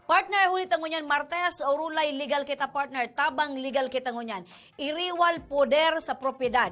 Partner, hulit ang ngunyan, Martes, Orulay, legal kita partner, tabang legal kita ngunyan. Iriwal poder sa propiedad.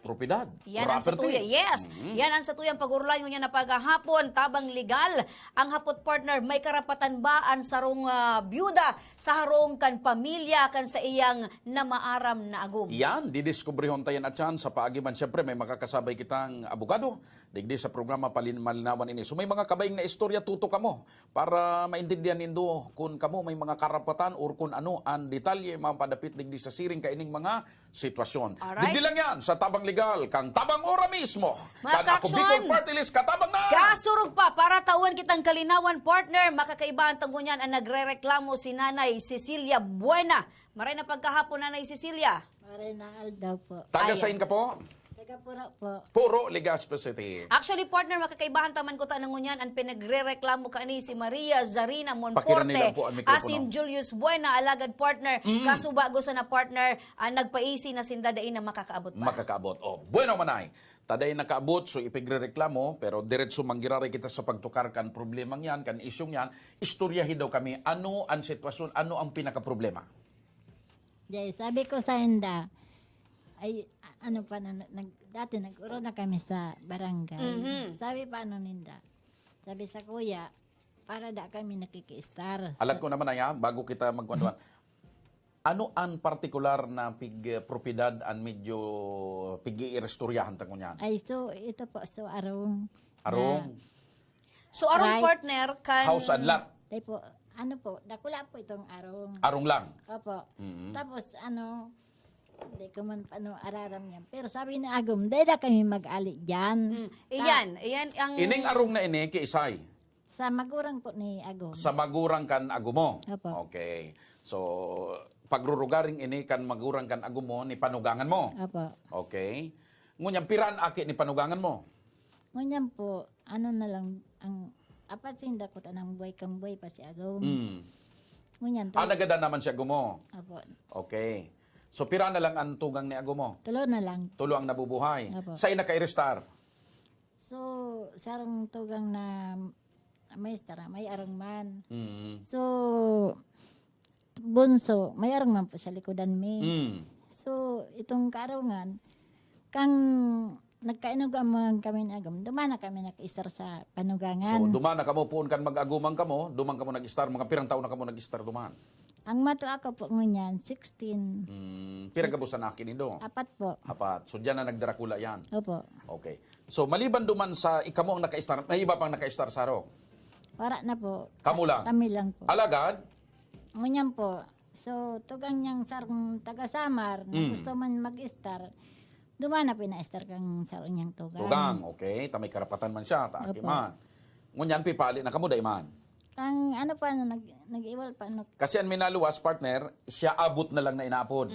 Propiedad. Yan ang satuya. Yes. Yan ang satuyang pagurulay ngunyan na paghahapon, tabang legal. Ang hapot partner, may karapatan ba ang sarong byuda sa harong kan pamilya kan sa iyang namaaram na agum? Yan, didiskubrihon tayo na dyan sa paagiman. Siyempre, may makakasabay kitang abogado. Digdi sa programa Malinawan ini. So may mga kabayang na istorya tuto kamo para maintindihan nindo kung kamo may mga karapatan or kung ano ang detalye mapadapit digdi sa siring kaining mga sitwasyon. Alright. Digdi lang yan sa tabang legal kang tabang ora mismo. Mga Kan ako kaksyon. Bicol Party List katabang na. Kasurog pa para tauhan kitang kalinawan partner, makakaibahan tangunyan ang nagrereklamo si Nanay Cecilia Buena. Maray na pagkahapon Nanay Cecilia. Maray na Aldaw po. Taga Ayan. sain ka po? Taga Pura po. Puro Legazpi City. Actually, partner, makakaibahan taman ko tanong ngunyan ang pinagre-reklamo ka ni si Maria Zarina Pakiran nila Monforte po ang mikropono. asin Julius Buena, alagad partner. Kaso bago sa na partner, nagpaisi na sindadain na makakaabot pa. Makakaabot. Oh, bueno manay. Taday nakaabot, so ipigrereklamo, pero diretso manggirari kita sa pagtukar kan problemang yan, kan isyong yan, istoryahin daw kami, ano ang sitwasyon, ano ang pinaka-problema. Jay, sabi ko sa hinda, ay ano pa na, dati nag-uro na kami sa barangay. Sabi pa ano ninda, sabi sa kuya, para da kami nakikistar. Alam ko naman na yan, bago kita magkwentuhan, ano ang partikular na pig-propiedad ang medyo pig-irestoryahan tango niyan? Ay, so ito po, so arong. Arong, So, arong Right. partner, kan... house and lot, Tay po, ano po, dakula po itong arong. arong lang. Opo. Tapos ano, hindi ko man paano araram yan. Pero sabi ni Agum, dahil da kami mag-ali dyan. Iyan ang... Ining arong na ini, kiisay? Sa magurang po ni Agum. Sa magurang kan agumo. Opo. Okay. So, pagrurugaring ini kan magurang kan agumo ni panugangan mo. Opo. Okay. Ngunyan, piraan aki ni panugangan mo. Ngunyan po, ano na lang, ang apat sinda ko tanang buhay kang buhay pa si Agum. Mm. Ngunyan, Nagada naman si agumo. Opo. Okay. So, pira na lang ang tugang ni agumo. Tulo na lang. Tulo ang nabubuhay. Apo. Sa ina ka-irestar. So, sarang tugang na may stara, may arang man. Mm. So, bunso, may arang man po sa likodan me. Mm. So, itong kaarungan, kang nagkainugaman kami ni Agum, dumana kami nag-istar sa So, panugangan. duman na kamo, puun kan mag-agumang kamo, duman kamo nag-star, mga pirang taon na kamo nag-star duman. Ang mato ako po ngunyan, 16. Pira ka po sa nakin indo. Apat po. Apat. So, diyan na nagdarakula yan. Opo. Okay. So, maliban duman sa ikamo ang naka-star, may iba pang naka-star sa ro. Wala na po. Kamo lang. Kami lang po. Alagad, Ngunyan po. So, tugang niyang sarong taga-samar, na gusto man mag-star, dumana pina-star kang sarong niyang tugang. tugang, okay, tamay karapatan man siya, taaki Opo. man. Ngunyan, pipali na kamo, daiman. Kang ano pa, nag-iwal pa, no, Kasi ang minaluwas, partner, siya abot na lang na inaapod.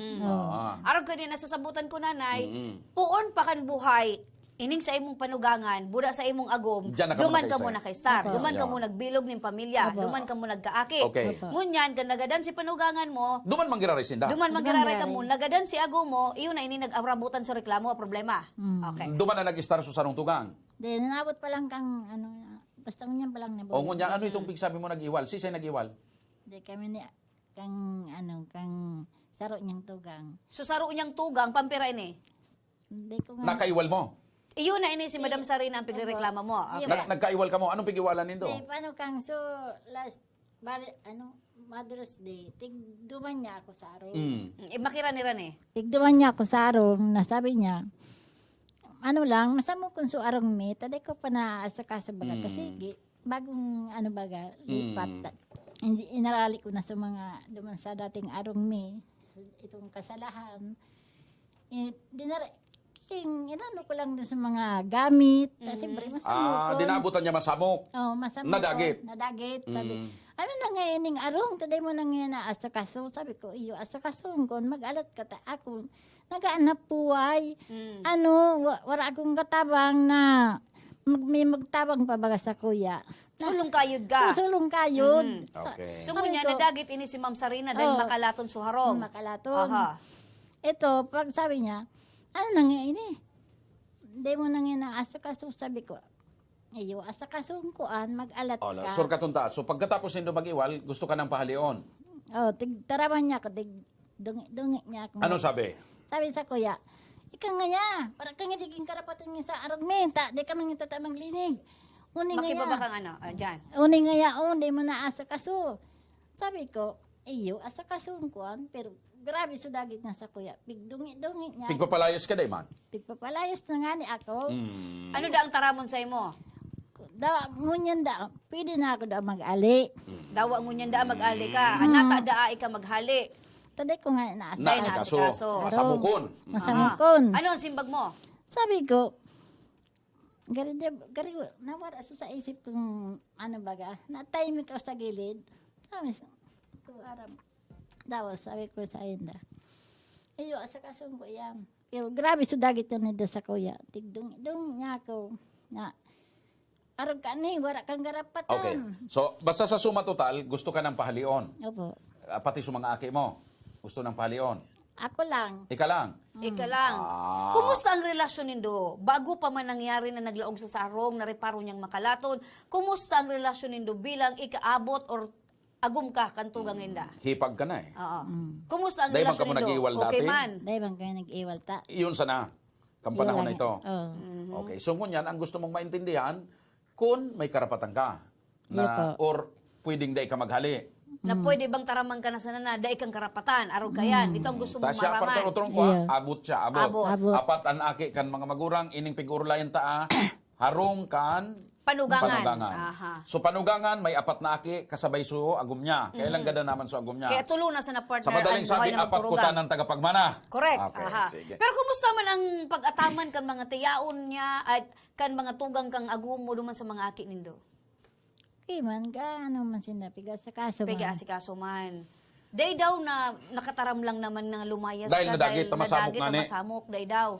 Araw ko din, nasasabutan ko nanay, puon pa kan buhay, ining sa imong panugangan, buda sa imong agom, Diyan na ka duman muna ka kay mo Sir. nakaistar, Opo. duman ka Yeah. mo nagbilog ning pamilya, duman ka mo nagkaaki. Okay. Opo. Ngunyan, kan nagadan si panugangan mo, Duman manggiraray sinda. duman magiraray ka Duman mo, nagadan si agom mo, iyon na ini nag-abrabutan sa reklamo, problema. Okay. Duman na nag-star sa sarong tugang. then nabot pa lang kang, ano, basta ngunyan pa lang na O ngunyan, ano itong pigsabi mo nag-iwal? Si siya nag-iwal? Di kami ni, kang, ano, kang saro niyang tugang. So saro niyang tugang, pampira ini. Hindi ko nga, Nakaiwal mo? Iyon na ini si Madam Sarina ang pigrereklamo mo. Okay. Nagkaiwal ka mo? Anong pigiwalan nindo? di, paano kang, so, last, Mother's Day, tigduman niya ako sa araw. Makira ni Rane. Tigduman niya ako sa araw, nasabi niya, ano lang, masamo kung so arong me, taday ko pa naasa ka sa baga, kasi bagong, ano baga, lipat, hindi, inarali ko na sa mga, duman sa dating arong me, itong kasalahan, inano ko lang din sa mga gamit, siyempre masamo ko. Dinabutan niya masamok. Oh, masama Nadagit. ko. Nadagit. Sabi, ano na nga ining arong? Taday mo na nga na asakaso. Sabi ko, iyo, asakasong kon, mag-alat ka ta. Ako, nagaanap puway. Ano, wala akong katabang na may magtabang pa baga sa kuya. Sulong kayod ka. Sulong kayod. Okay. So ngunya, nadagit ini si Ma'am Sarina dahil Oh. makalaton sa harong. Makalaton. Aha. Ito, pag sabi niya, ano na nga ini? Hindi mo na nga na asakaso. Sabi ko, Iyo, asa kasungkuan, mag-alat ka. Sur katunta. So pagkatapos nindo mag-iwal, gusto ka ng pahalion. Oh, taraman niya ko, dungi niya ako. Ano sabi? Sabi sa kuya, ika nga ya, para kang diging karapatan nga sa aragmen, di kami nga tatamang linig. Uni nga Makibaba ya. kang ano, dyan. Uni nga ya, di mo na asa kaso. Sabi ko, iyo, asa kasungkuan, pero grabe sudagit nga sa kuya. Pigdungi-dungi niya. Tigpapalayas ka day man. Pigpapalayas na nga ni ako. Ano da ang taramon sa imo? Ngunyan pwede na ako mag-ali. Dawa ngunyan da mag-ali ka. Anata da ka maghali. Taday ko nga naasa. Naasikaso. Masamukon. Masamukon. Ano ang simbag mo? Sabi ko, gari nawara sa isip kong ano baga, na-time ko sa gilid. Sabi ko sa inda. Iyo, asa kasong ko yan. Pero grabe sudagit yun nito sa kuya. Tigdung niya ako. Na, arog ka ni, wala kang garapatan. Okay. So basta sa suma total, gusto ka ng pahalion. Opo. Pati sa mga aki mo, gusto ng pahalion. Ako lang. Ika lang. Ika lang. Kumusta ang relasyon nindo? Bago pa man nangyari na naglaog sa sarong, nareparo niyang makalaton, kumusta ang relasyon nindo bilang ikaabot or agum ka kantugang inda? Hipag ka na eh. Oo. Kumusta ang Dahil man relasyon ka mo nindo? nag-iwal Okay dati? man. Dahil bang kayo nag-iwal ta. Iyon sana. Kampanahon na ito. Oo. Okay. So ngunyan, ang gusto mong maintindihan, kung may karapatan ka na, or pwedeng day ka maghali. Na pwede bang taramang ka na sana na daig kang karapatan, arog ka yan. Ito ang gusto mong Tasya maraman. apart utrong ko, Yeah. abot siya, abot. Abot. Apat an aki kan mga magurang, ining pigurlayan ta, harong kan Panugangan. Aha. So panugangan, may apat na aki, kasabay suho, agum niya. Kailan gada naman sa agum niya? Kaya tulo na sa na partner Sa madaling ang buhay sabi, na apat magturugan. kuta ng tagapagmana. Correct. Okay, Aha. sige. Pero kumusta man ang pag-ataman kan mga tiyaon niya at kan mga tugang kang agumo duman sa mga aki nindo? Okay man, gaano man sinapiga sa kaso man. Pega asikaso man. Day daw na nakataram lang naman na lumayas Dahil ka nadagit, tamasamok nadagit, nga ni. tamasamok, day daw.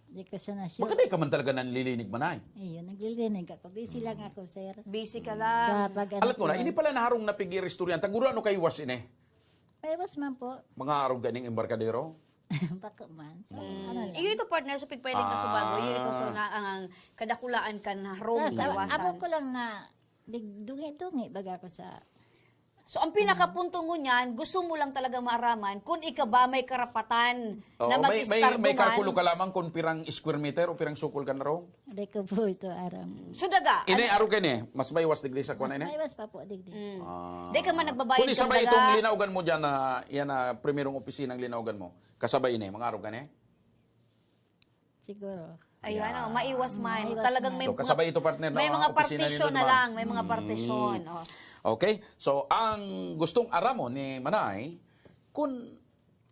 Di ko sana sure. Maganda ka man talaga nanlilinig manay. Ayun, naglilinig ako. Busy lang ako, sir. Busy ka lang. Sa pag Alat mo na, ini pala naharong na pigir-istoryan. Taguro ano kay was ini? May was man po. Mga arog ganing embarkadero. Bako man. So, ano lang. Iyo ito partner sa pigpailing ka subago. Iyo ito so na ang kadakulaan ka na room Tapos, abo iwasan. ko lang na dungi-dungi baga ko sa... So ang pinakapunto mo niyan, gusto mo lang talaga maaraman kung ika ba may karapatan na may mag-start kalkulo duman. ka lamang kung pirang square meter o pirang sukol ka na raw. Di ko po ito aram. So daga, Ini arog ka ni, mas may was digdi sa Mas kuwan ini. may was pa po, digdi. di ka man nagbabayad Kung kang isabay itong daga. linaugan mo dyan na yan na primerong opisinang linaugan mo, kasabay ini, mga arog ka ni. Siguro. Ayun, ano, maiwas man. Maiwas Talagang man. may So, kasabay ito, partner, na may mga mga opisina partition nito na naman. lang, may mga partition. Oh. Okay? So, ang gustong aramo ni Manay, kung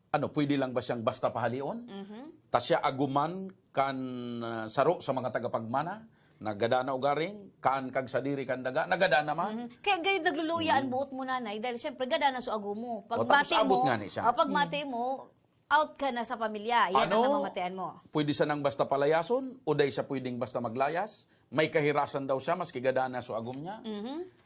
ano, pwede lang ba siyang basta pahalion? Ta siya aguman kan saro sa mga tagapagmana, nagadana o garing, kan kag sadiri kan daga, nagadana man. Kaya gayon nagluluya ang buot mo nanay dahil siyempre gada na sa ago mo. Pag O, tapos mati abot mo, nga ni siya. pag mati mo, out ka na sa pamilya. Yan ang namamatean mo. Pwede siya nang basta palayason o day siya pwedeng basta maglayas? May kahirasan daw siya, maski gadana so agum niya.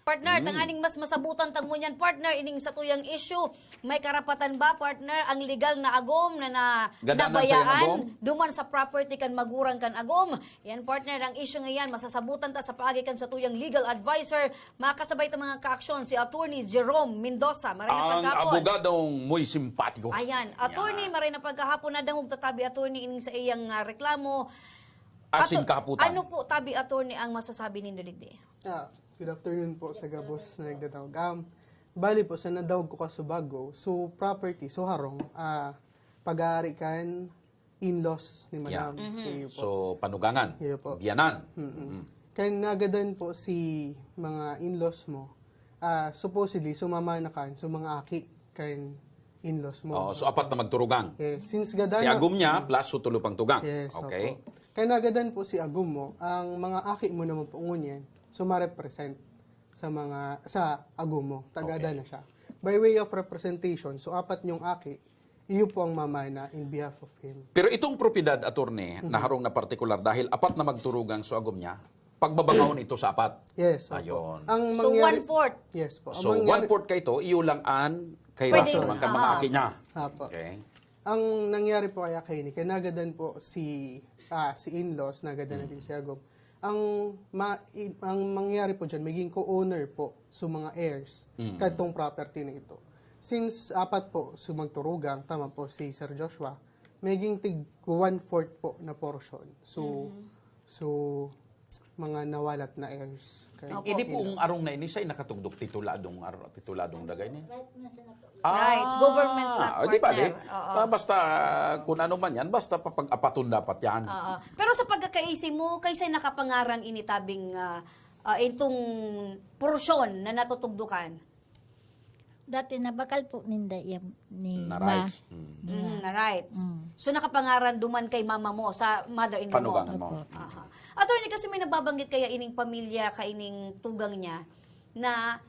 Partner, tanganing mas masabutan tag mo niyan, partner, ining sa tuyang issue. May karapatan ba, partner, ang legal na agom na Gadanan sa iyang agom? nabayaan duman sa property kan magurang kan agom. Yan, partner, ang issue ngayon, masasabutan ta sa paagi kan sa tuyang legal advisor. Makasabay ta mga kaaksyon si Attorney Jerome Mendoza. Maray na Ang pagkapon. abogadong muy simpatiko. Ayan, attorney, maray na pagkahapon na dangog tatabi attorney ining sa iyang reklamo. Asin kaputan. Ano po, tabi attorney, ang masasabi nindo digdi? Good afternoon po sa Gabos na nagdadawag. Bali po, sa nadawag ko ka Subago, so property, so harong, pag-aari kan in-laws ni Madam. Kayo po. So, panugangan, Yeah po. biyanan. Kaya nagadan po si mga in-laws mo, supposedly, sumama na kan, so mga aki kan in-laws mo. So, apat na magturugang. Since gadana, Si agum niya plus sutulo pang tugang. Yes, Okay. opo. Kaya nagadan po si Agum mo, ang mga aki mo naman po ngunyan, so ma-represent sa Agum mo. Tagada Okay. na siya. By way of representation, so apat niyong aki, iyo po ang mamana in behalf of him. Pero itong propiedad, attorney, na harong na partikular dahil apat na magturugang so agum niya, pagbabangawon ito sa apat. Yes, opo. Ayun. Ang So, mangyari- 1/4. Yes po. Ang So, mangyari- 1/4 ka ito, iyo lang an kay Pwede, Rason, man kan mga aki niya. Apo. Okay. Ang nangyari po kaya kay ni, kanagadan po si in-laws, nagadan natin si Agum. ang mangyayari po dyan, maging co-owner po sa mga heirs kadtong property na ito. Since apat po sumagturugang, tama po si Sir Joshua, maging tig 1/4 po na portion. So mga nawalat na heirs. Ini po ang arong na ini say nakatugdok tituladong dagay ni. Right, it's government not Di ba, partner. basta kung ano man yan, basta papag-apaton dapat yan. Oo. Pero sa pagkakaisi mo, kaysa nakapangaran initabing itong porsyon na natutugdukan. Dati nabakal po ninda yan ni Na Ma. rights. Na rights. So nakapangaran duman kay mama mo, sa mother-in-law mo. Panugangan mo. Aha. Attorney, kasi may nababanggit kaya ining pamilya, kaining tugang niya, na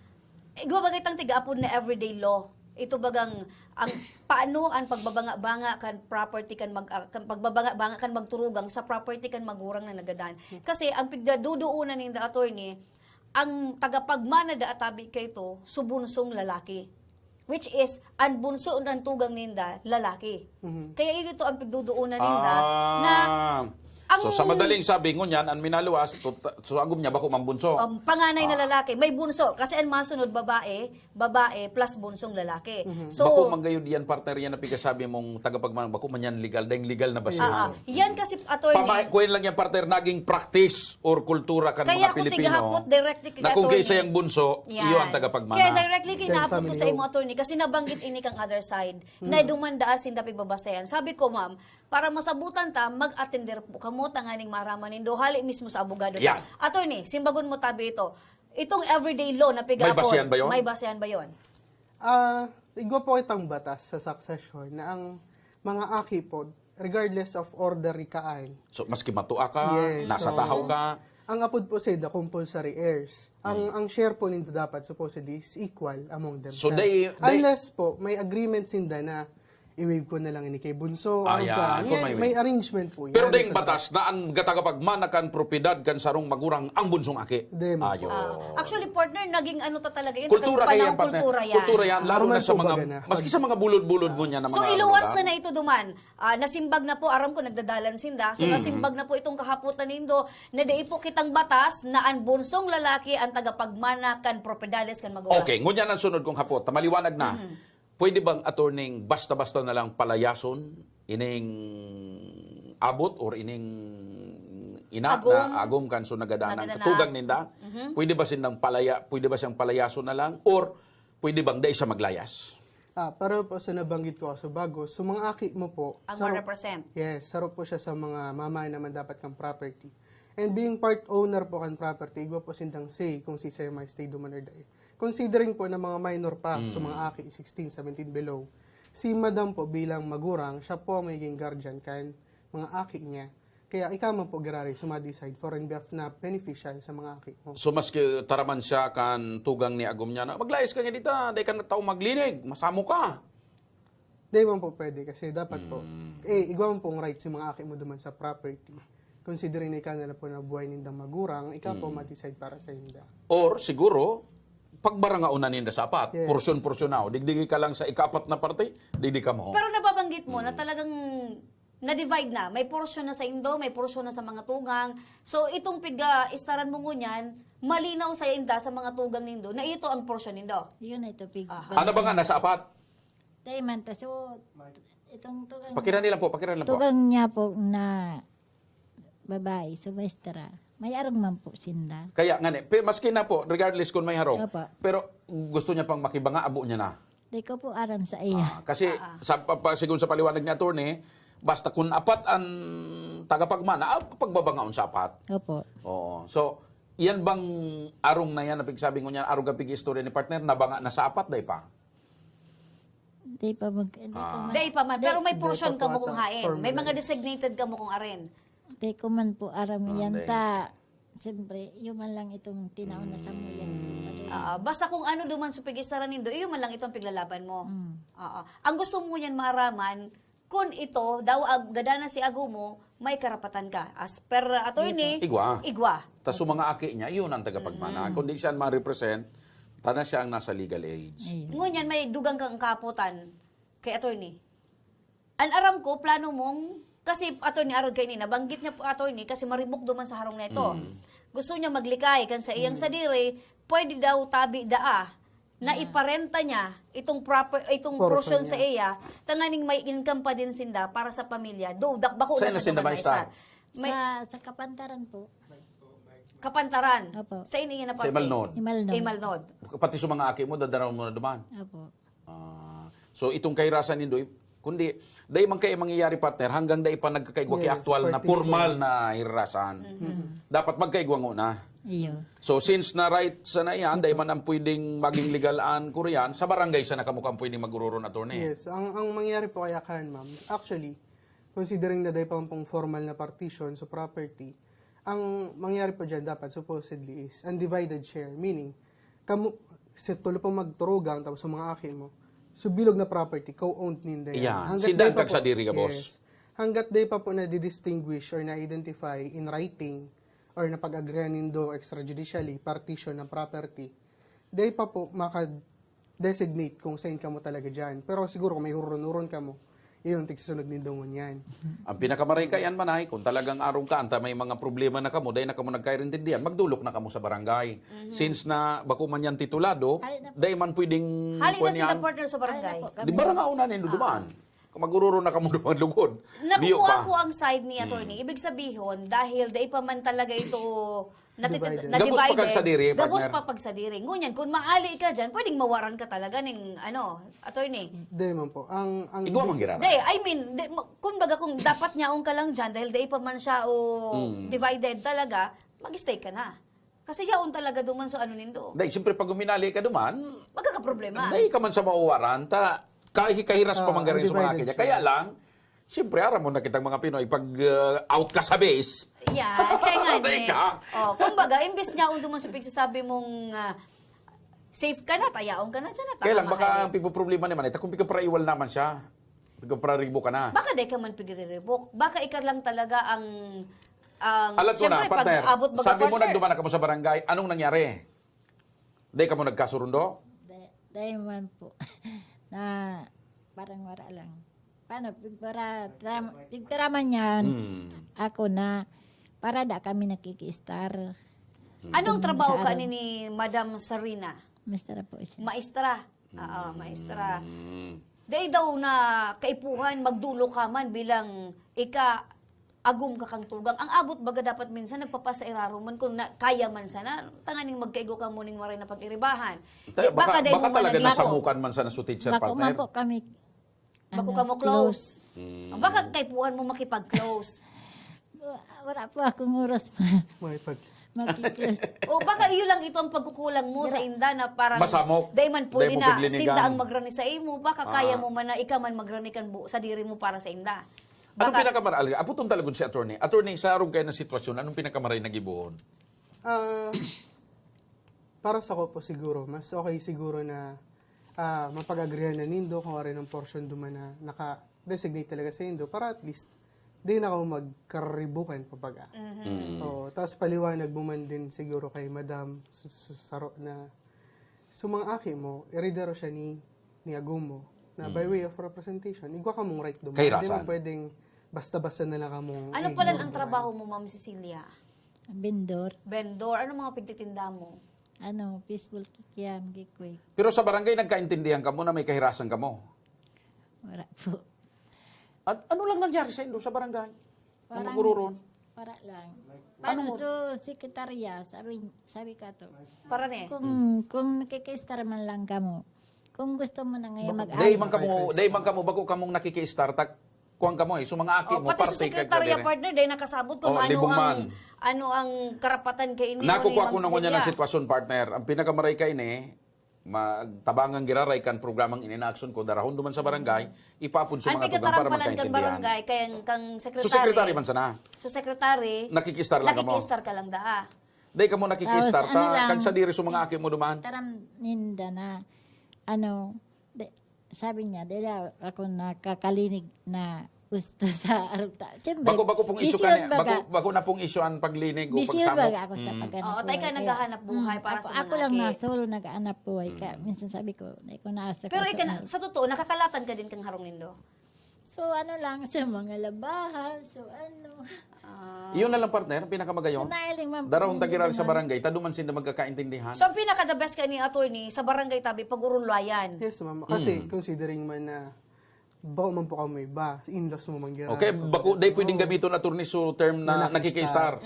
gawagitang tiga-apod na everyday law. Ito bagang ang paano ang pagbabanga-banga kan property kan pagbabanga-banga kan magturugang sa property kan magurang na nagadan. Kasi ang pigdaduduunan ning the attorney, ang tagapagmana da atabi kay to subunsong lalaki. Which is, ang bunso ng tugang ninda, lalaki. Kaya ito ang pigduduunan ninda na So sa madaling sabi ngunyan, ang minaluwas, so agum niya bako mambunso. panganay na lalaki, may bunso. Kasi ang masunod babae plus bunsong lalaki. So, bako manggayod yan partner yan na pigasabi mong tagapagmanang bako man yan legal, dahil legal na ba siya? yan kasi attorney. Kuhin lang yan partner, naging practice or kultura kan Kaya mga kung Pilipino. tigahapot directly kay Na kung attorney. kaysa yung bunso, iyo ang tagapagmana. Kaya directly kinapot ko family sa law. imo attorney kasi nabanggit ini kang other side na dumandaas sin dapig babasayan. Sabi ko ma'am, para masabutan ta mag-attender po kamo tanganing maraman nindo hali mismo sa abogado. Yan. Attorney, simbagon mo tabi ito. Itong everyday law na pigapon. May basehan ba yun? May basehan ba yun? Igwa po kitang batas sa succession na ang mga aki po, regardless of order kaan, So maski matua ka, Yes, nasa so- tahaw ka, ang apod po sa the compulsory heirs. Ang share po nito dapat supposedly is equal among themselves. So they- Unless po may agreement sinda na i-waive ko na lang ini kay bunso. Yan, kung May arrangement po yan. pero ding batas na ang gatagapagmana kan propiedad kan sarong magurang ang bunsong aki. Di mo Ayo. Actually, partner, naging ano ta talaga yun. Kultura tagang kaya yan, partner. kultura yan. Kultura yan, lalo na Normal sa po mga, baga na. maski sa mga bulod-bulod mo niya na mga... So iluwas ano na ito duman. Nasimbag na po, aram ko nagdadalan sinda. So nasimbag na po itong kahaputan nindo na dai po kitang batas na ang bunsong lalaki ang tagapagmana kan propiedades kan magulang. Okay, ngunyan ang sunod kong hapot. Tamaliwanag na. Pwede bang attorney basta-basta na lang palayason ining abot or ining ina na agom kan so nagadanan Nagadana. katugang ninda? Pwede ba siyang palayason na lang or pwede bang dai siya maglayas? Pero po sa nabanggit ko sa bago, so mga aki mo po, Ang sarap- 100%. Yes, sarap po siya sa mga mama naman dapat kang property. And being part owner po kan property, igwa po sindang say kung si Sir may stay duman or day. Considering po na mga minor pa, so mga aki 16, 17 below, si madam po bilang magurang, siya po ang magiging guardian kan mga aki niya. Kaya ikama po garari sumadecide for in behalf na beneficial sa mga aki mo. So maski taraman siya kan tugang ni agom niya na maglayas ka nga dita, dai ka na tao maglinig, masamo ka. Di man po pwede kasi dapat po, igwa mo pong right si mga aki mo duman sa property. Considering na ikaw na po na buhay nindang magurang, ikaw po ma-decide para sa inda. Or siguro, pagbarangaunan ninda sa apat, Yes. porsyon-porsyon na, digdigi ka lang sa ikapat na parte, digdi ka mo. Pero nababanggit mo na talagang na-divide na. May portion na sa Indo, may portion na sa mga tugang. So itong istaran mo ngunyan, malinaw sa inda sa mga tugang nindo na ito ang portion nindo. Yun na ito, pig. Ano ba nga nasa apat? Tayo man, so, itong tugang, Pakiran nila po. tugang niya po na babae, so maestra, may arang man po sinda. Kaya nga maski na po, regardless kung may harong, Opo. pero gusto niya pang makibanga, abo niya na. Di ko po aram sa iya. Kasi siguro sa paliwanag niya, attorney, basta kung apat ang tagapagmana, pagbabangaon sa apat. Opo. Oo. So, yan bang arong na yan, na pigsabi ko niya, arong kapig istorya ni partner, nabanga na sa apat, day pa? Di pa mag... Di ko man, Day pa man, pero may portion ka mo kung hain. Formalized. May mga designated ka mo kung aren. di ko man po aram yan di. ta. Siyempre, yun man lang itong tinaon na sa mo yan. Basta kung ano duman sa pigistaran nindo, iyo man lang ito ang piglalaban mo. Ang gusto mo yan maaraman, kung ito, daw gadana si ago mo, may karapatan ka. As per attorney, Igwa. Igwa. Tapos mga aki niya, yun ang tagapagmana. Kung di siya ma-represent, tana siya ang nasa legal age. Ayun. Ngunyan may dugang kang kaputan kay attorney. An aram ko, plano mong Kasi attorney arog kay ni nabanggit niya po attorney kasi maribok duman sa harong na ito. Gusto niya maglikay kan sa iyang sadiri, pwede daw tabi daa na iparenta niya itong portion sa iya tanganing may income pa din sinda para sa pamilya. Do dakbako Saan na na siya sinda duman maestar? Sa Kapantaran po. Kapantaran. Opo. Sa ini na Sa Imalnod. Imalnod. Imalnod. Pati sa mga aki mo, dadaraw mo na duman. Opo. So itong kairasan nindo, kundi dahil man kayo mangyayari partner hanggang dahil pa nagkakaigwa kay Yes, aktual na partition. formal na hirasan. Dapat magkaigwa na. Iyo. So since na right sa na yan, dahil man ang pwedeng maging legalaan Korean, sa barangay sa nakamukang pwedeng magururon attorney. Yes, ang mangyari po kaya kan, ma'am, actually, considering na dahil pa pong formal na partition sa property, ang mangyari po dyan dapat supposedly is undivided share. Meaning, tulo pong magturugang tapos sa mga akin mo, so bilog na property, co-owned ninda Yan. yan. Sindang day pa kag sa po- diri ka, boss. Yes. Hanggat day pa po na di-distinguish or na-identify in writing or napag-agreean nindo extrajudicially partition ng property, day pa po maka-designate kung saan ka mo talaga dyan. Pero siguro kung may huron-huron ka mo, yun, tigsunod nindo yan. Ang pinakamaray kayan manay, kung talagang arong ka, anta may mga problema na kamo, dahil na kamo nagkairintindihan, magdulok na kamo sa barangay. Since na bako man yan titulado, dahil man pwedeng Hali na kuwan sinda yan. partner sa barangay. Di ba nga una nindo dumaan? Kung magururo na kamo dumaan lugod. Diyo Nakuha pa. ko ang side ni attorney. Ibig sabihin, dahil dahil pa man talaga ito Divided. Gabos pa kag sa diri, gabos partner. pa pag sa diri. Ngunyan, kung maali ka dyan, pwedeng mawaran ka talaga ng, attorney. Day man po. Ang Igwa man gira. Day, I mean, kumbaga kung dapat niyaong ka lang dyan, dahil dahil pa man siya divided talaga, mag-stay ka na. Kasi yaon talaga duman sa ano nindo. Dahil siyempre pag uminali ka duman, Magkakaproblema. dahil ka man sa mauwaran, kahiras pa man garin sa mga undivided kanya. Kaya lang, siyempre, aram mo na kitang mga Pinoy, pag out ka sa base, Yan, kaya nga Day ni. ka. Kumbaga, imbes niya duman sa pagsasabi mong safe ka na, tayaon ka na dyan na. kaya lang, tama baka ka ang problema naman, ito kung para iwal naman siya, para ribo ka na. Baka di ka man pigre-revoke. Baka ikaw lang talaga ang Alam ko na, syempre, partner, pag abot baga sabi mo partner. nagduman ka mo sa barangay, anong nangyari? Dahil ka mo nagkasurundo? Dahil man po. Na parang wala lang. Paano? Pigtaraman yan. Ako na para da kami nakikistar. Anong trabaho ka ni Madam Sarina? Mister po siya. Maestra. Oo, maestra. Dahil daw na kaipuhan, magdulo ka man bilang agum ka kang tugang. Ang abot baga dapat minsan nagpapasa iraro man kung kaya man sana, tanganing magkaigo ka muning waray na pag-iribahan. Baka dahil mo man talaga naglaro. nasamukan man sa nasu teacher Bako man partner. po kami. Bako ka mo close. Baka kaipuhan mo makipag-close. Wala po akong oras may pag makiklose. O baka iyo lang ito ang pagkukulang mo sa inda na parang Masamok. dahil man pwede Dahil mo na paglinigan. sinda ang magrani sa imo, baka kaya mo man na ikaw man magranikan sa diri mo para sa inda. Anong pinakamaray? Aputong talagon si attorney. Attorney, sa arong kayo na sitwasyon, anong pinakamaray na gibuon? para sa ko po siguro, mas okay siguro na mapag-agreean na nindo kung rin ang portion duman na naka-designate talaga sa indo para at least di na ako magkaribukan pabaga. Tapos paliwanag mo man din siguro kay Madam Saro na mga aki mo, iridero siya ni Agumo na by way of representation, igwa ka mong right duman. Kay Hindi Rasan. mo pwedeng basta-basta na lang ka mong Ano pala ang trabaho mo, Ma'am Cecilia? Vendor. Vendor, ano mga pagtitinda mo? Ano, peaceful kikiam, gikoy. Pero sa barangay, nagkaintindihan ka mo na may kahirasan ka mo. Wala po. At ano lang nangyari sa indo sa barangay? Ang magururon? Para lang. Paano so sekretarya, sabi ka to. Para ne. Kung nakikistar man lang kamo, kung gusto mo na ngayon Day mag-ayos. man kamo bago kamong nakiki-start kuang kamo so mga aki mo Pati sa parte sekretarya partner, dahil nakasabot kung libong ano ang karapatan kay ini. Nakukuha ko Ma'am na ko niya ng Cecilia. sitwasyon partner. Ang pinakamaray kay ni magtabangang giraray kan programang inina-action ko darahon duman sa barangay ipapun sa Ang mga tugang pigkataran para pala kang magkaintindihan. barangay, kaya kang sekretary. So secretary man sana. So sekretary, Nakikistar lang ka mo. nakikistar ka lang daa. Day ka mo nakiki-start Tapos, ano ta lang, kag sa diri sa mga aki mo duman. Taram ninda na, sabi niya, dahil ako nakakalinig na gusto sa arugta. Bako pong isyu ka niya. Bako na pong isyu ang paglinig o Bisyon pagsamok. baga ako sa paghanap Oo, tayo ka naghahanap buhay para sa mga Ako lang aki. na solo naghahanap buhay. Minsan sabi ko, na ikaw naasa Pero ka. sa totoo, nakakalatan ka din kang harong nindo. So ano lang sa mga labahan, so ano. Iyon na lang partner, pinakamagayon. Nailing man. Darahon tagirari sa barangay, taduman sila magkakaintindihan. So ang pinaka the best kani attorney sa barangay tabi pagurulayan. Yes, ma'am. Kasi considering man na bako man po kami ba, in-laws mo man gira. Okay, bako day pwedeng gamiton attorney so term na Na nakikistar.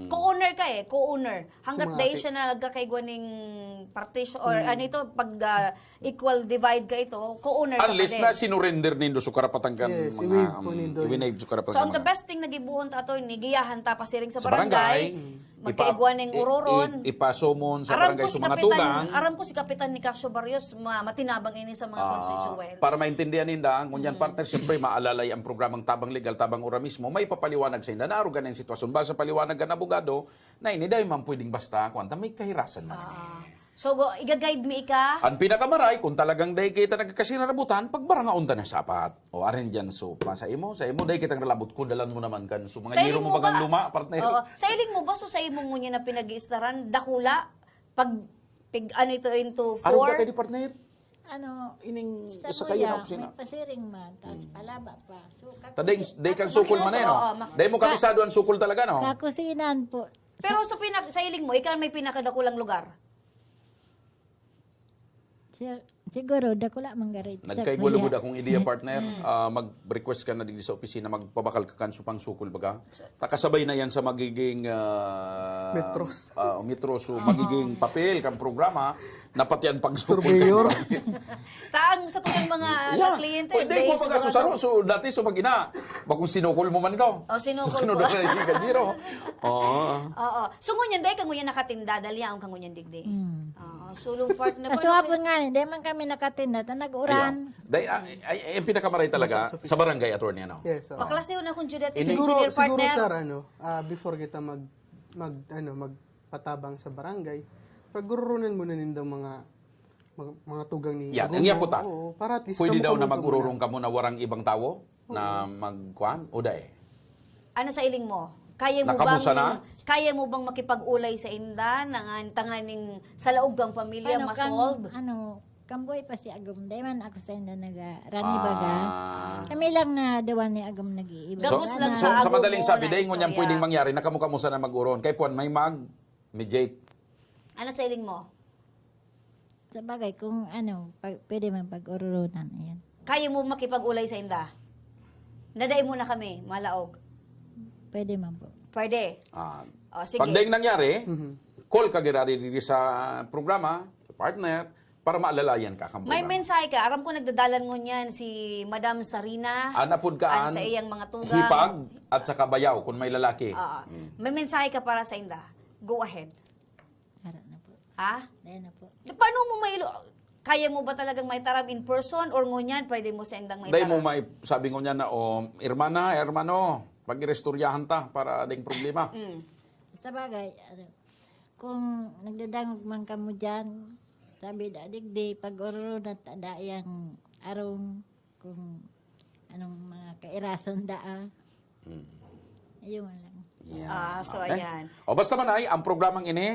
Co-owner ka co-owner. Hanggat mga dahil siya nagkakaigwa ng partition or ano ito, pag equal divide ka ito, co-owner ka pa Unless din. na sinurrender nindo so karapatan kan Yes, mga i-waive po nindo. i-waive so karapatan So ang the mga- best thing na gibuhon ta attorney, giyahan ta pasiring sa sa barangay, magkaigwa ng uroron. ipasomon sa Aram barangay ko si sa mga Kapitan, tugang. aram ko si Kapitan ni Casio Barrios, matinabang ini sa mga constituents. Para maintindihan ninda, kung yan partner, siyempre maalalay ang programang Tabang Legal, Tabang Ura mismo, may papaliwanag sa inda, naaro ganang sitwasyon. Ba sa paliwanag ng abogado, na ini dahil man pwedeng basta, kung may kahirasan man. So, iga-guide mi ka. Ang pinakamaray, kung talagang dahi kita nagkasirarabutan, pagbarangaon ta na sapat. O arin dyan, so, sa imo, dahi kitang nalabot ko, dalan mo naman kan. So, mga hiro mo bagang luma, partner. Oo. Sa iling mo ba, so sa imong ngunya na pinag-iistaran, dakula, ano ito into Aron ka 4? kayo di partner? Ano, Ining sa sa kayo na kuya, kusina. may pasiring man, tapos palaba pa. So, Taday kang sukul man eh, no? Dahi mo kabisado ang sukul talaga, no? kakusinan po. Pero sa iling mo, ikaw may pinakadakulang lugar. Siguro, dakula manggarit. Nagkaigulugod akong ideya partner, mag-request ka na digdi sa opisina, magpabakal ka kan supang sukul baga. Takasabay na yan sa magiging Metros. metros, so magiging papel kang programa, napat yan pag sukul. Surveyor. Taang sa tuwing mga kliyente. Pwede mo pag asusaro, so dati so magina, bakung sinukul mo man ito. Oh, sinukul so, ko. na yung kagiro. Oo. Oo. So ngunyan dahil kangunyan nakatinda, dali ang kangunyan digdi. Oo. Sulong partner Kaso hapon nga, hindi man kami nakatinda, nag-uran. Dahil, ay, pinakamaray talaga sa barangay attorney, ano? Yes. Paklase yun akong Judet sa Siguro, engineer partner. sir, before kita magpatabang sa barangay, paggururunan mo na nindang mga tugang ni Yan, Agomo. ang yan po ta. Oo, para at least Pwede daw na kamukha mo mag-ururong ka mo na warang ibang tao na magkuhan o dahi. Ano sa iling mo? Nakamusta na? Kaya mo bang makipag-ulay sa inda nang tanganing sa laog ng pamilya masolve? Kamboy pa si Agum. Dahil man ako sa inyo nag-rani Ah. baga. Kami lang na dawan ni Agum nag-iiba. Gabos lang So, sa sa madaling Agomo sabi, na dahil ngunyan istorya. pwedeng mangyari, nakamuka mo sana mag-uron. Kay Puan, may mag-mediate. Ano sa iling mo? Sa bagay, kung pwede man pag-urunan. Ayan. Kaya mo makipag-ulay sa inda? Naday mo na kami, malaog. Pwede man po. Pwede. O, sige. Pag dahil nangyari, call ka girari dito sa programa, sa partner, para maalalayan ka kang May programa. mensahe ka. Aram ko nagdadalan ngunyan si Madam Sarina. Anapod kaan, sa iyang mga tugang. hipag, at saka bayaw, kung may lalaki. May mensahe ka para sa inda. Go ahead. Harap na po. Ha? Dahil na po. Paano mo kaya mo ba talagang may taram in person or ngunyan pwede mo sa indang may Dahil mo taram? may sabi ko niya na, hermana, hermano, pag-irestoryahan ta para ading problema. Sa bagay, kung nagdadangog man ka mo dyan, sabi digdi, pag-urunan at yung arong kung anong mga kairasan daa. Ayun lang. So Okay. ayan. O basta man ay, ang programang ini,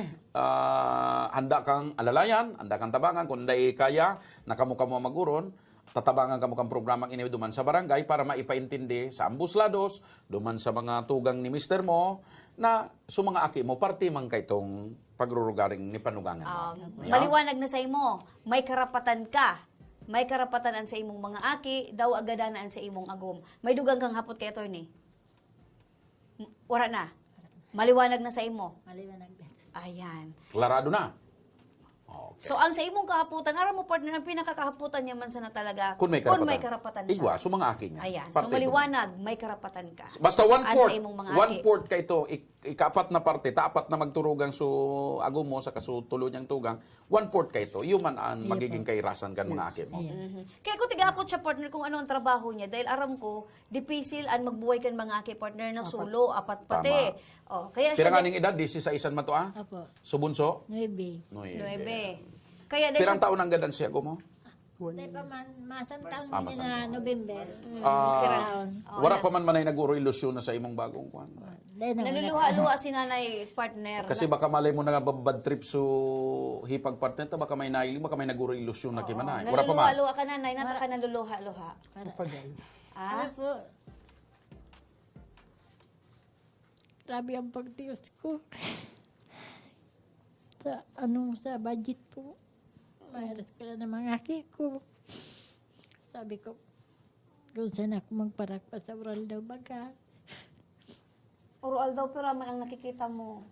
handa kang alalayan, handa kang tabangan, kung dahil kaya, nakamuka mo maguron, tatabangan ka mo kang programang ini duman sa barangay para maipaintindi sa ambuslados, duman sa mga tugang ni mister mo, na sumanga aki mo, parte man kay itong pagrurugaring ni panugangan mo. Maliwanag na sa imo, may karapatan ka. May karapatan sa imong mga aki, daw agadanaan sa imong agom. May dugang kang hapot kay attorney. Wala na. Maliwanag na sa imo. Maliwanag din. Ayan. Klarado na. So, ang sa imong kahaputan, aram mo partner, ang pinakakahaputan niya man sana talaga, Kung may karapatan siya. Igwa, sumanga aki niya. Ayan. Parte So, maliwanag, may karapatan ka. Basta An sa imong mga aki. 1/4 ka ito, ikapat na parte, taapat na magturugang so agom mo sa kasutulo niyang tugang, 1/4 ka ito, man ang magiging kairasan kan mga aki mo. Kaya ko tigapot siya partner kung ano ang trabaho niya dahil aram ko dipisil ang magbuhay kan mga aki partner ng sulo apat pati. Oh, kaya siya Pirang aning edad, 16 man to Apo. Subunso? 9. 9. Kaya dahil Pirang siya, taon ang gadan siya mo? Dahil pa man, masantang Ah, ni na November. Wala pa man manay nag-uro ilusyon na sa imong bagong kwan. Dahil naman Naluluha-luha si nanay partner. Kasi baka malay mo na nga bad trip so hipag partner ta baka may nailing baka may nag-uro ilusyon na kimanay. Wala pa man. Naluluha-luha ka nanay, nata ka naluluha-luha. Pagal. Ah? Ano po? Grabe ang pagtios ko. Sa budget po. Maharas ko na ng mga aki ko. Sabi ko, kung saan ako magparak pa sa oral daw baga. Oral daw pero man ang nakikita mo.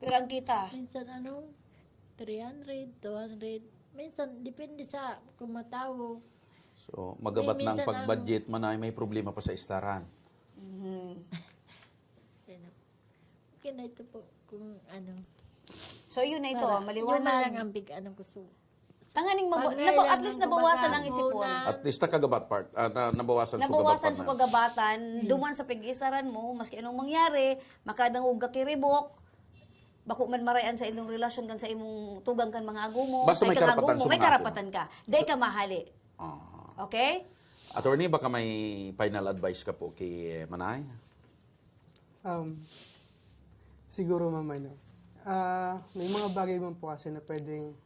Pero ang kita. Minsan 300, 200. Minsan, depende sa kumatawo. So magabat ng minsan pag-budget manay may problema pa sa istaran. Okay na ito po kung So yun na ito, Yun na lang maliwanag. ang big gusto. Tanganing Paglaylan at least ng nabawasan kumbaga, ang isipon. muna. At least kagabat part nabawasan sa Nabawasan gabat sa partner. kagabatan, duman sa pag-isaran mo, maski anong mangyari, makadangog ka kiribok, bako man marayan sa inyong relasyon kan sa imong tugang kan mga agumo, Basta may kang karapatan agumo, may sumangako. karapatan ka. Dahil ka mahali. Okay? Attorney, baka may final advice ka po kay Manay? Siguro mamay may mga bagay man po kasi na pwedeng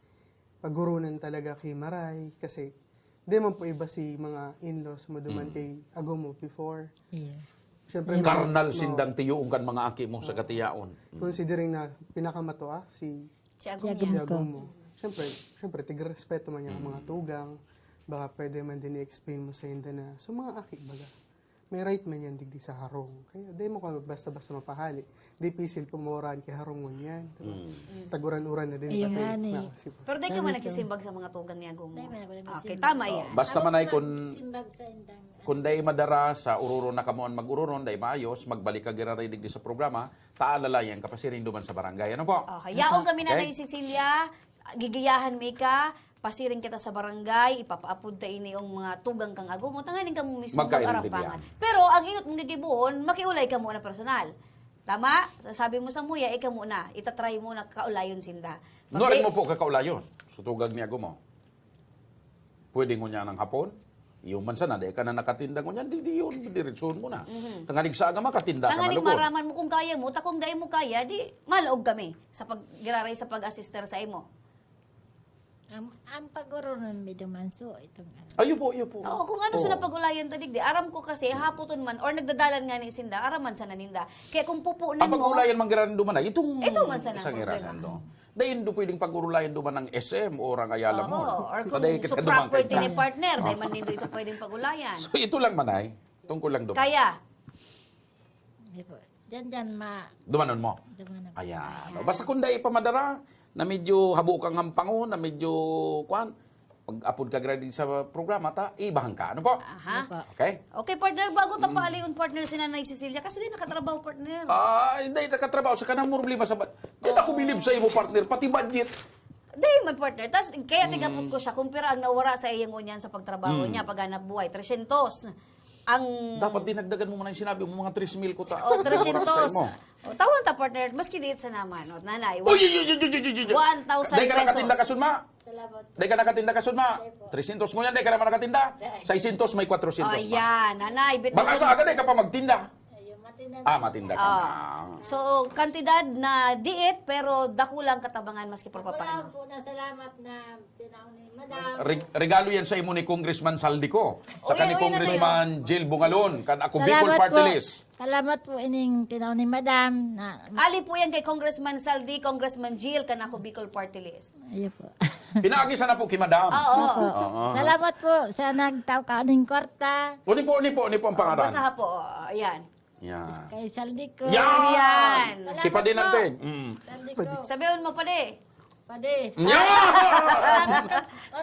pagurunan talaga kay Maray kasi di man po iba si mga in-laws mo duman kay agumo before. Yeah. Siyempre, Karnal sindang tiyuong kan mga aki mo sa katiyaon. considering na pinakamato si Si agumo Si yan. agumo. Siyempre, tigrespeto man yung mga tugang. Baka pwede man din i-explain mo sa hindi na sa mga aki baga. May right man yan digdi sa harong. Kaya di mo ka basta-basta mapahali. Di pisil pumuraan kay harong mo yan. Taguran-uran na din. Ayun patay nga ni. na, sipos. Pero di ka man nagsisimbag sa mga tugang ni agumo. Di man ako nagsisimbag. Okay, tama yan. Basta Manay kung Simbag sa indang. kung day madara sa ururo na kamuan mag-ururon, day maayos, magbalik ka giraridig di sa programa, taalalayan ka pa si duman sa barangay. Ano po? Okay, yaong kami na Okay. kay Cecilia, gigiyahan mi ka, pasiring kita sa barangay, ipapaapod ta ini yung mga tugang kang agumo, tanganin ka mo mismo Magkaintindihan. mag-arampangan. Pero ang inot mong gigibuon, makiulay ka muna personal. Tama? Sabi mo sa muya, ikaw muna, itatry mo na kaulayon sinda. Nurin mo po kakaulayon. Sutugag niya mo. Pwede mo niya ng hapon. Yung man sana, di ka na nakatinda ko niyan, di yun, diretsoon mo na. Tanganig sa aga makatinda ka Tanganing malugod. maraman mo kung kaya mo, takong dahil mo kaya, di malaog kami sa paggiraray sa pag-assister sa imo. Ang pag-urunan may duman so itong Ayo po. Oo, kung ano sa napagulayan tadig di. Aram ko kasi haputon man or nagdadalan nga ni sinda, araman sa naninda. Kaya kung pupunan Ang mo, pag-ulayan man giran duman na, itong Ito man sana isang ang irasan problema. do. Dahil do pwedeng pag-ulayan duman ng SM o rang ayala mo. oo, or kung Taday kita so duman property kay- ni partner, dahil man nindo ito pwedeng pagulayan. So ito lang manay, tungkol lang duman. Kaya, Diyan Dumanon mo. duman Ayan. Basta kung dahil pamadara, na medyo habukang hampango, na medyo, pag-upload ka gradi sa programa, ibahan ka. Ano po? aha. Okay? Okay, partner, bago ta paaliun partner si Nanay Cecilia, kasi di nakatrabaho partner. Hindi, nakatrabaho sa kanang problema sa... Di na kubilib sa imo partner, pati budget. Di man partner. Tas, kaya tigapot ko siya, kumpira ang nawara sa iyang unyan sa pagtrabaho niya, paghanap buhay, 300. Ang Dapat dinagdagan mo muna yung sinabi mo, mga 3,000 ko ta. o 300. Sa imo. O, tawan ta partner, maski diit sa naman. O, nanay, Uy! 1,000 Dahil ka nakatinda ka pesos. sunma. Salamat. Dahil ka nakatinda ka sunma. 300 mo yan, dahil ka naman nakatinda. 600 may 400 O, pa. yan, nanay. Baka sa agad dahil ka pa magtinda. Ayun, matindan. Matinda ka na. So, kantidad na diit, pero dakulang katabangan maski por Wala papaano. po na salamat na pinaon ni Madam. Regalo yan sa imo ni Congressman Saldico. Sa Oy, ni oy, Congressman Jill Bungalon. Kan ako Bicol Party List. Salamat po ining tinaw ni Madam na Ali po yan kay Congressman Saldi, Congressman Jill, kanako Bicol Party List. ayun po. Pinaagi sana po kay Madam. Oo. Salamat po sa nagtaw ka aning kwarta Uni po ang pangaran. Basaha po. Ayan. Yan. kay Saldico. Yan! Yan. Kipa din natin. Saldico. Sabihin mo pa de. Pade. Yan!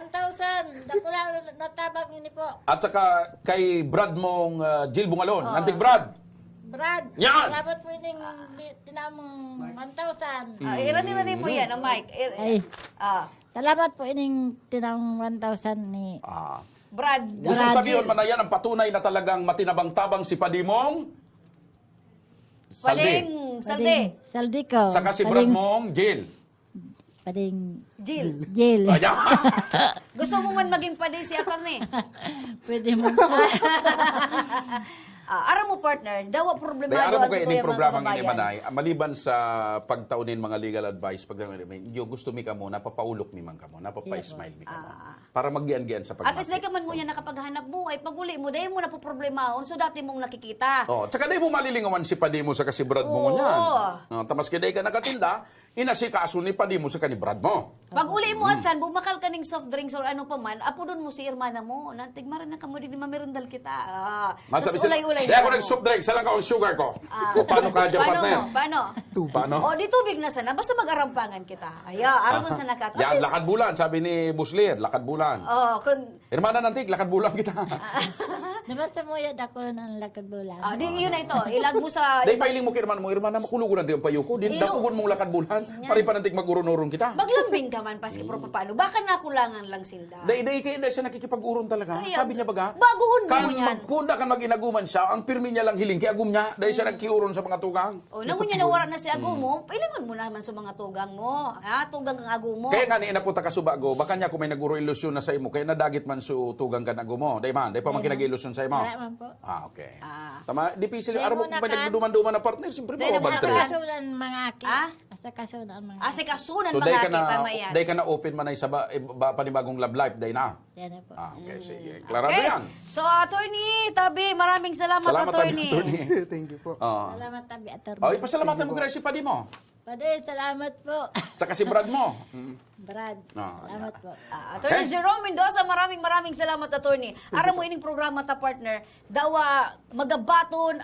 1,000. Dakula natabag ini po. At saka kay Brad mong Jill Bungalon. Nantig Brad. Brad. Yan! Salamat po ining tinamong 1,000. Irani mo yan, ang mic. Ay. Salamat Salamat po ining tinamong 1,000 ni Brad. Gusto Brad sabihin Jill. man na yan ang patunay na talagang matinabang-tabang si Padimong Saldi. Paling Saldi. Saldico. Saka si Brad Paling- mong Jill. pading Jill. jail. Ayan. Gusto mo man maging paday si attorney? Pwede mo. Aram mo partner, daw problema Dahil aram mo doon kayo sa ini tuyang mga programa ng kababayan. Manay, maliban sa pagtaunin mga legal advice, pag yo gusto mi kamo, napapaulok mi man kamo, napapa-smile mi kamo. Para maggian-gian sa At least pagmati. di ka man mo niya nakapaghanap buhay, pag uli mo, dahil mo na po problemahon, so dati mong nakikita. Oh, tsaka di mo malilingawan si padi mo sa kasibrad mo Oo. ngunyan. Tamas kaya ka nakatinda, inasikaso ni padi mo sa kanibrad mo. Pag uli mo at yan, bumakal ka ng soft drinks or ano pa man, apo doon mo si irmana mo, nantigmaran na ka mo, di mamirundal kita. Masabi Tapos sila, ulay-ulay di ako mo. nag-soft drink, salang ka ang sugar ko. O paano ka dyan, partner? Paano? Paano? O, di tubig na sana, basta mag-arampangan kita. Araman sa nakat. At Yan, least, lakad bulan, sabi ni Buslir, lakad bulan. kung, Hermana nantig, lakad bulan kita. Nabasta mo yan ako ng lakad bulan. di yun na ito, ilag mo sa... Dahil pailing mo kay hermana makuluguran din ang payuko. Din Ilo. dapugon mong lakad bulan, pari pa nantig magurun-urun kita. Maglambing ka man, paski pro paano. Baka nakulangan lang sinda. Dahil kayo siya nakikipag-urun talaga. Kaya, Sabi niya baga, baguhon mo kan yan. magkunda kan mag-inaguman siya, ang pirmi niya lang hiling kay agum niya, dahil siya nagkiurun sa mga tugang. O, namo niya nawara na si ago mo, pailingon mo naman sa mga tugang mo. Tugang kang ago mo. Kaya nga ni inapunta ka subago, baka niya kung may naguro ilusyon na sa imo, kaya nadagit man su tugang ka nago mo. Dahil man, dahil pa man kinag-ilusyon sa imo. Wala man po. Okay. Tama, dipisil, Dahil araw mo muna kung may ka- nagduman-duman na partner, siyempre Dahil mo bad naman trip. ka- Kasunan mga aki. Ah? Asa kasunan mga Kasi kasunan So, mga tama yan. dahil ka na open man ay sa panibagong love life, dahil na. Yan na po. Okay, sige. Klarado Okay. yan. So, attorney, Tabi, maraming salamat, Salamat, attorney. attorney. Thank you po. Salamat tabi attorney. Oh, ipasalamatan mo kaya si padi mo. Pade, salamat po. Sa kasibrad mo. Brad, salamat po. Attorney Okay. Jerome Mendoza, maraming salamat, attorney. Aram mo ining programa ta partner, dawa magabaton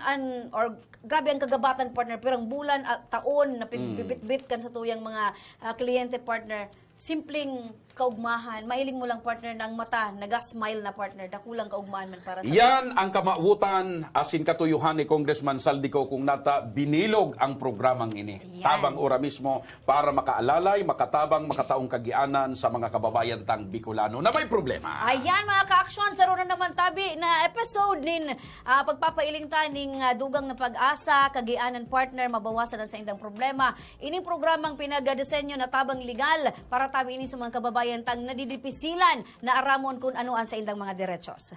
or grabe ang kagabatan partner, pero ang bulan at taon na bibit-bit kan sa tuyang mga kliyente partner, simpleng kaugmahan, mailing mo lang partner ng mata, naga-smile na partner, dakulang kaugmahan man para sa Yan ang kamautan asin katuyuhan ni Congressman Saldico kung nata binilog ang programang ini. Yan. Tabang ora mismo para makaalalay, makatabang, makataong kagianan sa mga kababayan tang Bicolano na may problema. Ayan mga ka-aksyon, sa na naman tabi na episode nin pagpapailing ta ning dugang na pag-asa, kagianan partner, mabawasan ang sa indang problema. Ining programang pinagadesenyo na tabang legal para tabi ini sa mga kababayan tang nadidipisilan na aramon kung anuan sa indang mga derechos.